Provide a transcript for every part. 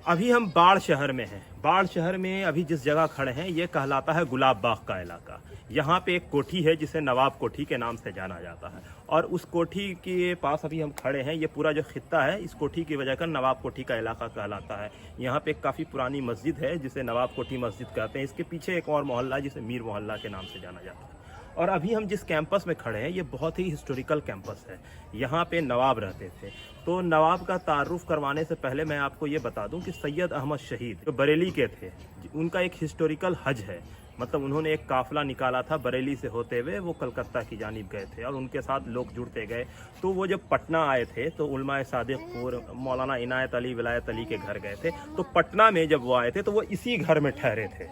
अभी हम बाढ़ शहर में हैं। बाढ़ शहर में अभी जिस जगह खड़े हैं ये कहलाता है गुलाब बाग का इलाका। यहाँ पे एक कोठी है जिसे नवाब कोठी के नाम से जाना जाता है और उस कोठी के पास अभी हम खड़े हैं। ये पूरा जो खित्ता है इस कोठी की वजह कर नवाब कोठी का इलाका कहलाता है। यहाँ पे एक काफ़ी पुरानी मस्जिद है जिसे नवाब कोठी मस्जिद कहते हैं। इसके पीछे एक और मोहल्ला है जिसे मीर मोहल्ला के नाम से जाना जाता है। और अभी हम जिस कैंपस में खड़े हैं ये बहुत ही हिस्टोरिकल कैंपस है। यहाँ पे नवाब रहते थे। तो नवाब का तारुफ करवाने से पहले मैं आपको ये बता दूं कि सैयद अहमद शहीद जो बरेली के थे, उनका एक हिस्टोरिकल हज है। मतलब उन्होंने एक काफिला निकाला था बरेली से होते हुए, वो कलकत्ता की जानिब गए थे और उनके साथ लोग जुड़ते गए। तो वो जब पटना आए थे तो उलमाए सादिकपुर मौलाना इनायत अली विलायत अली के घर गए थे। तो पटना में जब वो आए थे तो वो इसी घर में ठहरे थे।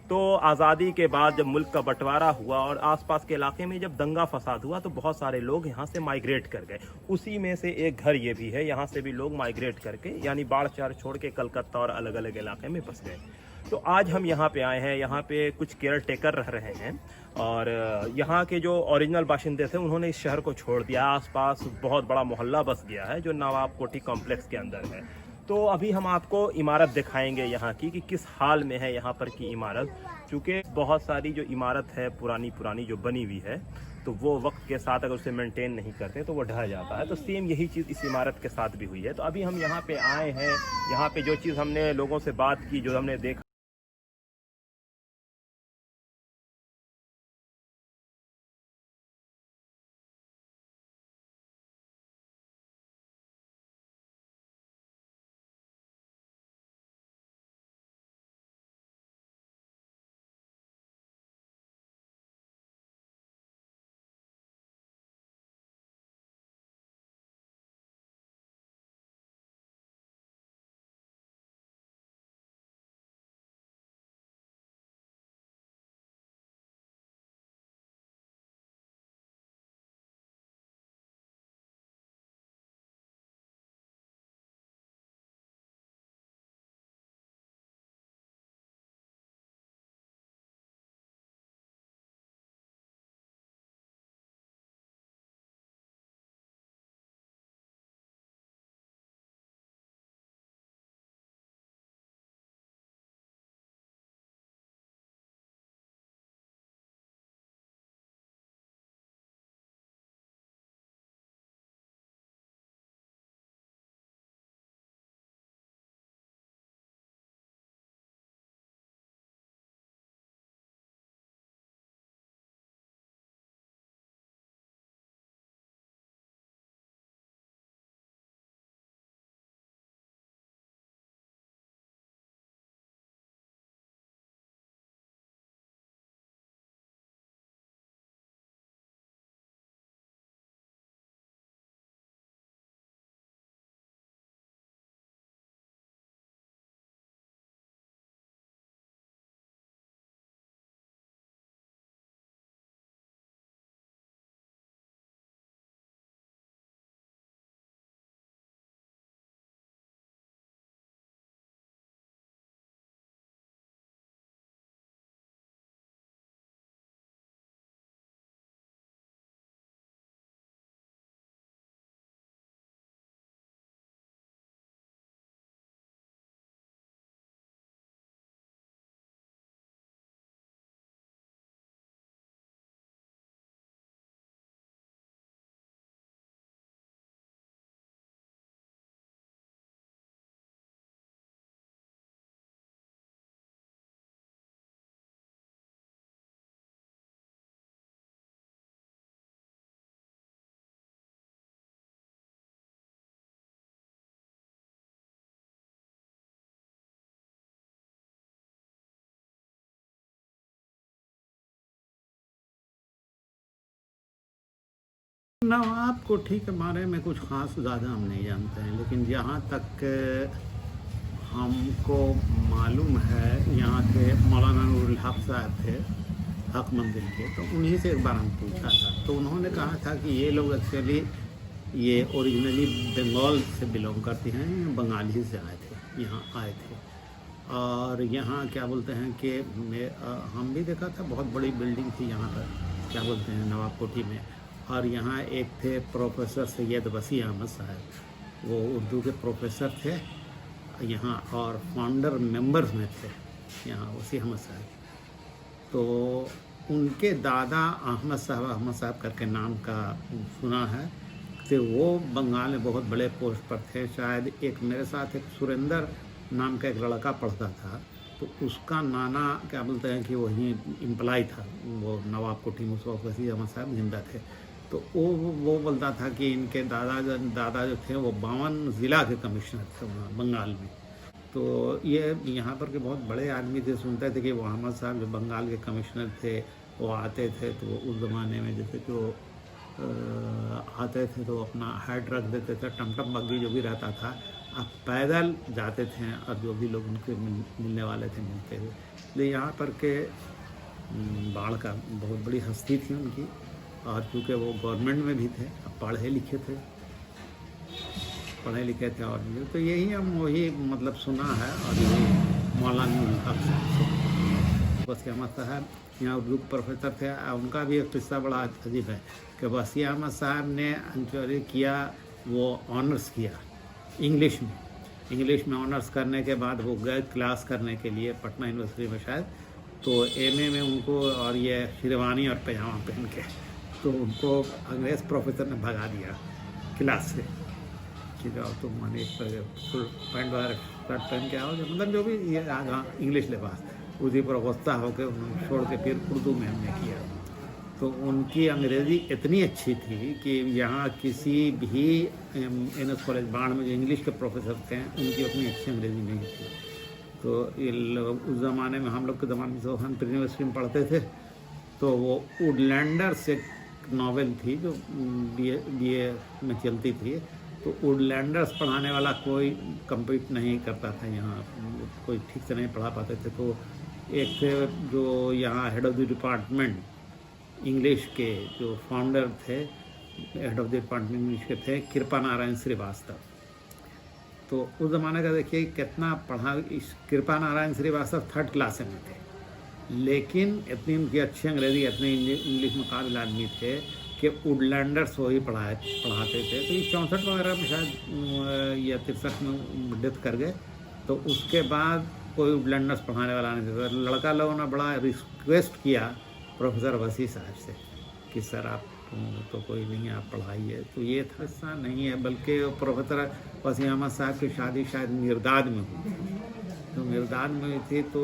तो आज़ादी के बाद जब मुल्क का बंटवारा हुआ और आसपास के इलाके में जब दंगा फसाद हुआ तो बहुत सारे लोग यहाँ से माइग्रेट कर गए। उसी में से एक घर ये भी है। यहाँ से भी लोग माइग्रेट करके यानी बाढ़ शहर छोड़ के कलकत्ता और अलग अलग इलाके में बस गए। तो आज हम यहाँ पे आए हैं। यहाँ पे कुछ केयर टेकर रह रहे हैं और यहाँ के जो ओरिजिनल बाशिंदे थे उन्होंने इस शहर को छोड़ दिया। आसपास बहुत बड़ा मोहल्ला बस गया है जो नवाब कोठी कॉम्प्लेक्स के अंदर है। तो अभी हम आपको इमारत दिखाएंगे यहाँ की कि किस हाल में है यहाँ पर की इमारत। चूँकि बहुत सारी जो इमारत है पुरानी जो बनी हुई है तो वो वक्त के साथ अगर उसे मेंटेन नहीं करते तो वो ढह जाता है। तो सेम यही चीज़ इस इमारत के साथ भी हुई है। तो अभी हम यहाँ पे आए हैं। यहाँ पे जो चीज़ हमने लोगों से बात की, जो हमने देखा, नवाब कोठी के बारे में कुछ ख़ास ज़्यादा हम नहीं जानते हैं, लेकिन जहाँ तक हमको मालूम है यहाँ के मौलाना नूरुल हक साहब थे हक मंदिर के। तो उन्हीं से एक बार हम पूछा था तो उन्होंने कहा था कि ये लोग एक्चुअली ये ओरिजिनली बंगाल से बिलोंग करते हैं, बंगाली से आए थे, यहाँ आए थे। और यहाँ क्या बोलते हैं कि हम भी देखा था बहुत बड़ी बिल्डिंग थी यहाँ पर, क्या बोलते हैं, नवाब कोठी में। और यहाँ एक थे प्रोफेसर सैयद वसी अहमद साहब, वो उर्दू के प्रोफेसर थे यहाँ और फाउंडर मेंबर्स में थे यहाँ वसी अहमद साहब। तो उनके दादा अहमद साहब करके नाम का सुना है। तो वो बंगाल में बहुत बड़े पोस्ट पर थे। शायद एक मेरे साथ एक सुरेंद्र नाम का एक लड़का पढ़ता था, तो उसका नाना क्या बोलते हैं कि वही एम्प्लॉय था, वो नवाब कोठी में उस वक्त वसी अहमद साहब जिंदा थे। तो वो बोलता था कि इनके दादा जो थे वो 52 ज़िला के कमिश्नर थे वहाँ बंगाल में। तो ये यहाँ पर के बहुत बड़े आदमी थे। सुनते थे कि वो अहमद साहब जो बंगाल के कमिश्नर थे वो आते थे, तो उस ज़माने में जैसे जो आते थे तो अपना हेड रख देते थे, टमटम बग्गी जो भी रहता था, अब पैदल जाते थे और जो भी लोग उनके मिलने वाले थे मिलते हुए। इसलिए यहाँ पर के बाढ़ का बहुत बड़ी हस्ती थी उनकी, और चूँकि वो गवर्नमेंट में भी थे, अब पढ़े लिखे थे और तो यही हम वही मतलब सुना है। और यही मौलाना वसी अहमद साहब यहाँ उर्दू प्रोफेसर थे। उनका भी एक किस्सा बड़ा अजीब है कि वसी अहमद साहब ने अंचौरी किया, वो ऑनर्स किया इंग्लिश में ऑनर्स करने के बाद वो गए क्लास करने के लिए पटना यूनिवर्सिटी में शायद। तो एमए में उनको और ये शेरवानी और पैजामा पहन के तो उनको अंग्रेज़ प्रोफेसर ने भगा दिया क्लास से कि जाओ तुम माने फुल पैंट वगैरह शर्ट पहन के आओ, मतलब जो भी ये इंग्लिश लिबास उसी पर गुस्सा होकर उन्होंने छोड़ के फिर उर्दू में हमने किया। तो उनकी अंग्रेज़ी इतनी अच्छी थी कि यहाँ किसी भी एनएस कॉलेज बाढ़ में जो इंग्लिश के प्रोफेसर थे उनकी उतनी अच्छी अंग्रेज़ी नहीं थी। तो उस ज़माने में हम लोग के ज़माने में सोहनपुर यूनिवर्सिटी में पढ़ते थे, तो वो वुडलैंडर्स एक नावल थी जो बीए में चलती थी। तो वुडलैंडर्स पढ़ाने वाला कोई कम्पीट नहीं करता था यहाँ, कोई ठीक से नहीं पढ़ा पाते थे। तो एक थे जो यहाँ head of the department English के जो फाउंडर थे, head of the department English के थे कृपा नारायण श्रीवास्तव। तो उस ज़माने का देखिए कितना पढ़ा, इस कृपा नारायण श्रीवास्तव 3rd क्लास में थे, लेकिन इतनी उनकी अच्छी अंग्रेज़ी, इतने इंग्लिश में काबिल आदमी थे कि वुडलैंडर्स वही पढ़ाते थे। तो ये 64 वगैरह में शायद या 63 में डेथ कर गए। तो उसके बाद कोई वुडलैंडर्स पढ़ाने वाला नहीं था। लड़का लोगों ने बड़ा रिक्वेस्ट किया प्रोफेसर वसी साहब से कि सर आप तो कोई नहीं, आप पढ़ाइए। तो ये था ऐसा नहीं है, बल्कि प्रोफेसर वसी अहमद साहब की शादी शायद मिर्दाद में हुई थी। तो मिर्दाद में हुई थी, तो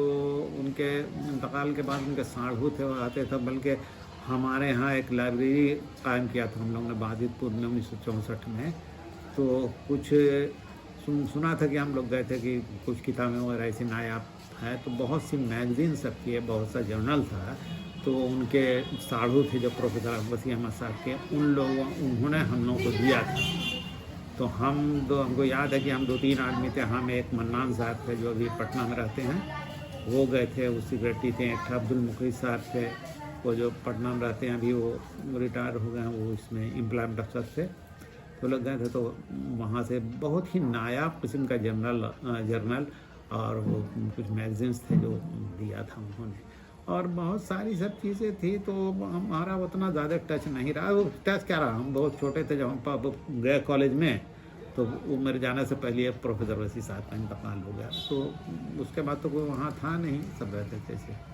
उनके इंतकाल के बाद उनके साढ़ू थे, वो आते थे। बल्कि हमारे यहाँ एक लाइब्रेरी कायम किया था हम लोगों ने बाजिदपुर में 1964 में। तो कुछ सुना था कि हम लोग गए थे कि कुछ किताबें वगैरह ऐसी नायाब है। तो बहुत सी मैगजीन सब की है, बहुत सा जर्नल था। तो उनके साढ़ू थे जो प्रोफेसर वसी अहमद साहब के, उन्होंने हम लोगों को दिया था। तो हमको याद है कि हम 2-3 आदमी थे। हम एक मन्नान साहब थे जो अभी पटना में रहते हैं, वो गए थे, वो सेक्रेटरी थे। एक अब्दुल मुखी साहब थे, वो जो पटना में रहते हैं, अभी वो रिटायर हो गए हैं, वो इसमें एम्प्लॉयमेंट अफसर थे। तो लोग गए थे, तो वहाँ से बहुत ही नायाब किस्म का जर्नल और वो कुछ मैगजीन्स थे जो दिया था उन्होंने, और बहुत सारी सब चीज़ें थी। तो हमारा उतना ज़्यादा टच नहीं रहा। वो टच क्या रहा, हम बहुत छोटे थे जब हम गए कॉलेज में। तो वो मेरे जाने से पहले प्रोफेसर वसी साहब का इंतकाल हो गया। तो उसके बाद तो कोई वहाँ था नहीं, सब रहते थे ऐसे।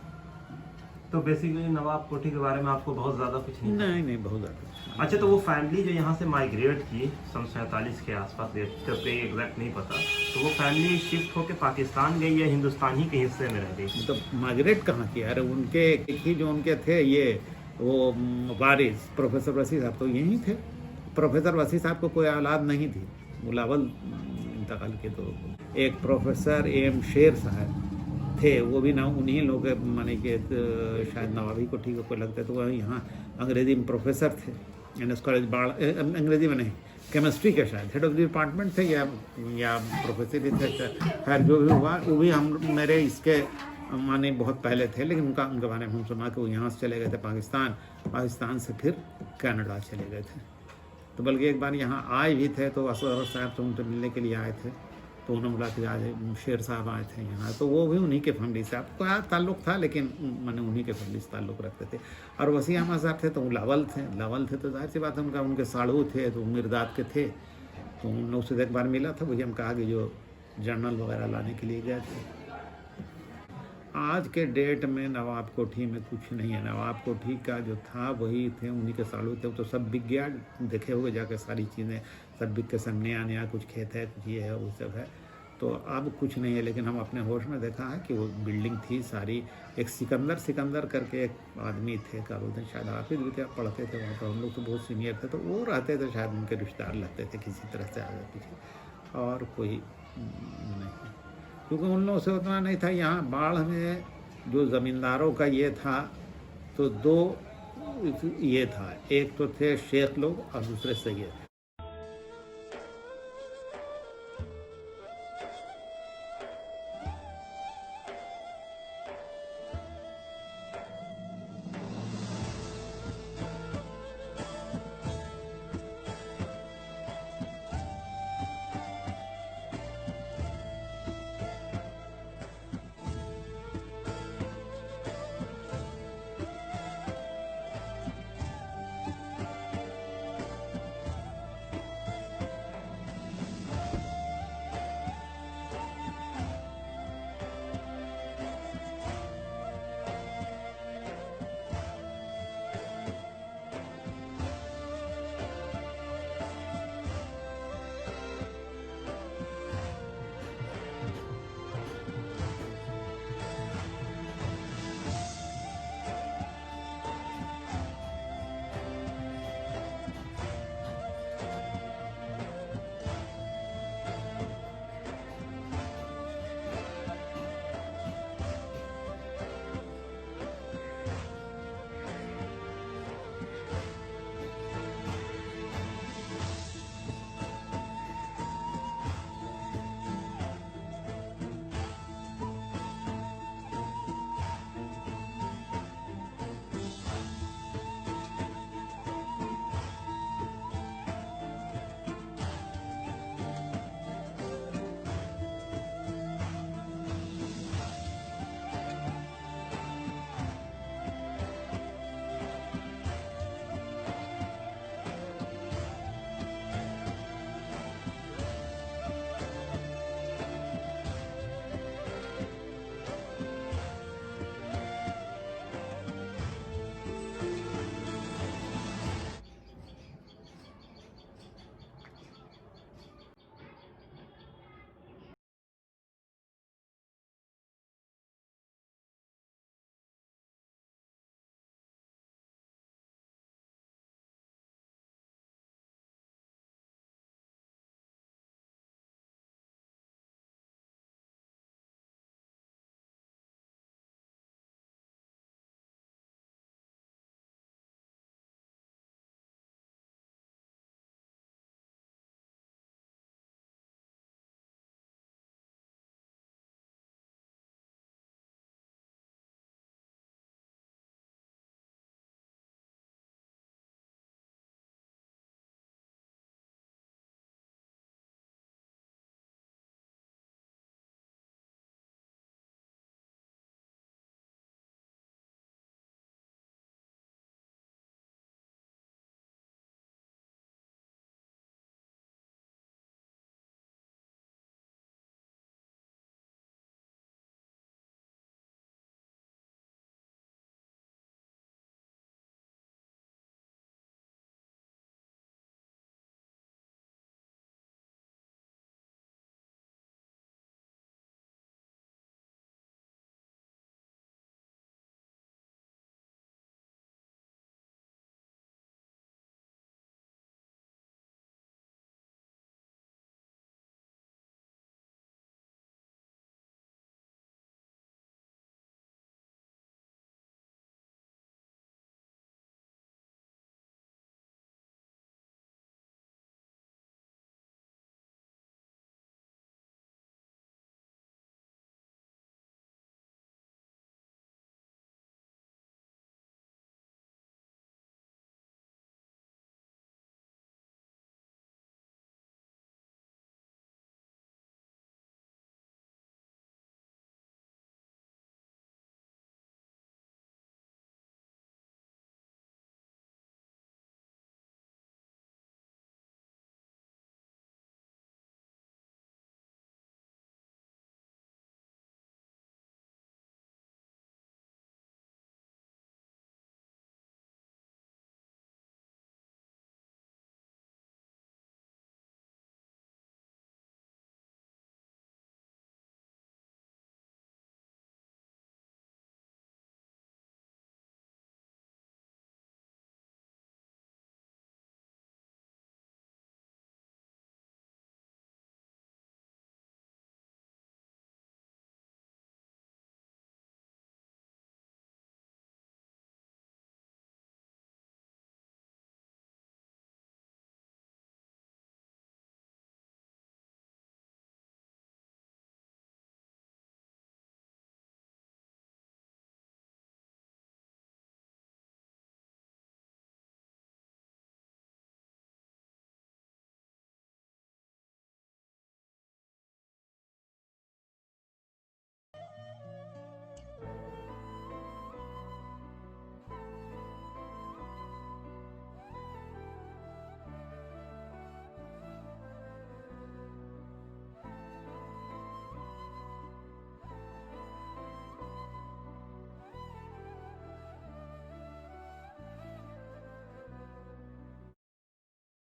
तो बेसिकली नवाब कोठी के बारे में आपको बहुत ज़्यादा कुछ नहीं बहुत ज़्यादा। अच्छा, तो वो फैमिली जो यहाँ से माइग्रेट की सन 47 के आसपास, जब एग्जैक्ट नहीं पता, तो वो फैमिली शिफ्ट होकर पाकिस्तान गई या हिंदुस्तान ही के हिस्से में रह गई? तो माइग्रेट कहाँ किया? अरे उनके एक ही जो उनके थे ये वो वारिस प्रोफेसर वसी साहब तो यहीं थे। प्रोफेसर वसी साहब को कोई औलाद नहीं थी, मुलावल इंतकाल के। तो एक प्रोफेसर एम शेर साहब थे, वो भी ना उन्हीं लोग माने कि शायद नवाबी कोठी को कोई लगता है। तो वह यहाँ अंग्रेजी में प्रोफेसर थे, एनएस कॉलेज बाढ़, अंग्रेजी में नहीं, केमिस्ट्री के शायद हेड ऑफ द डिपार्टमेंट थे या प्रोफेसर ही थे। खैर जो भी हुआ, वो भी हम मेरे इसके माने बहुत पहले थे, लेकिन उनके बारे में हम सुना कि वो यहाँ से चले गए थे पाकिस्तान से फिर कनाडा चले गए थे। तो बल्कि एक बार यहाँ आए भी थे, तो असगर साहब से उनसे मिलने के लिए आए थे। तो उन्होंने बोला कि आज शेर साहब आए थे यहाँ। तो वो भी उन्हीं के फैमिली से, आपको यार ताल्लुक़ था, लेकिन मैंने उन्हीं के फैमिली से ताल्लुक़ रखते थे। और वसी अहमद साहब थे तो वो लावल थे। तो जाहिर सी बात है उनके साढ़ू थे, तो मिर्दाद के थे। तो उन लोग से एक बार मिला था, वही हम कहा कि जो जर्नल वगैरह लाने के लिए गए थे। आज के डेट में नवाब कोठी में कुछ नहीं है। नवाब कोठी का जो था वही थे, उन्हीं के सालों थे। तो सब बिक गया, देखे होंगे जाकर सारी चीज़ें सब बिक के, सब नया नया कुछ खेत है, कुछ ये है, वो सब है। तो अब कुछ नहीं है। लेकिन हम अपने होश में देखा है कि वो बिल्डिंग थी सारी। एक सिकंदर करके एक आदमी थे, क्या बोलते हैं, शायद हाफिज भी थे, पढ़ते थे वहाँ पर। हम लोग तो बहुत सीनियर थे, तो वो रहते थे, शायद उनके रिश्तेदार लगते थे किसी तरह से आगे पीछे, और कोई नहीं, क्योंकि उन लोगों से उतना नहीं था। यहाँ बाढ़ में जो ज़मींदारों का ये था, तो दो ये था, एक तो थे शेख लोग और दूसरे सैयद।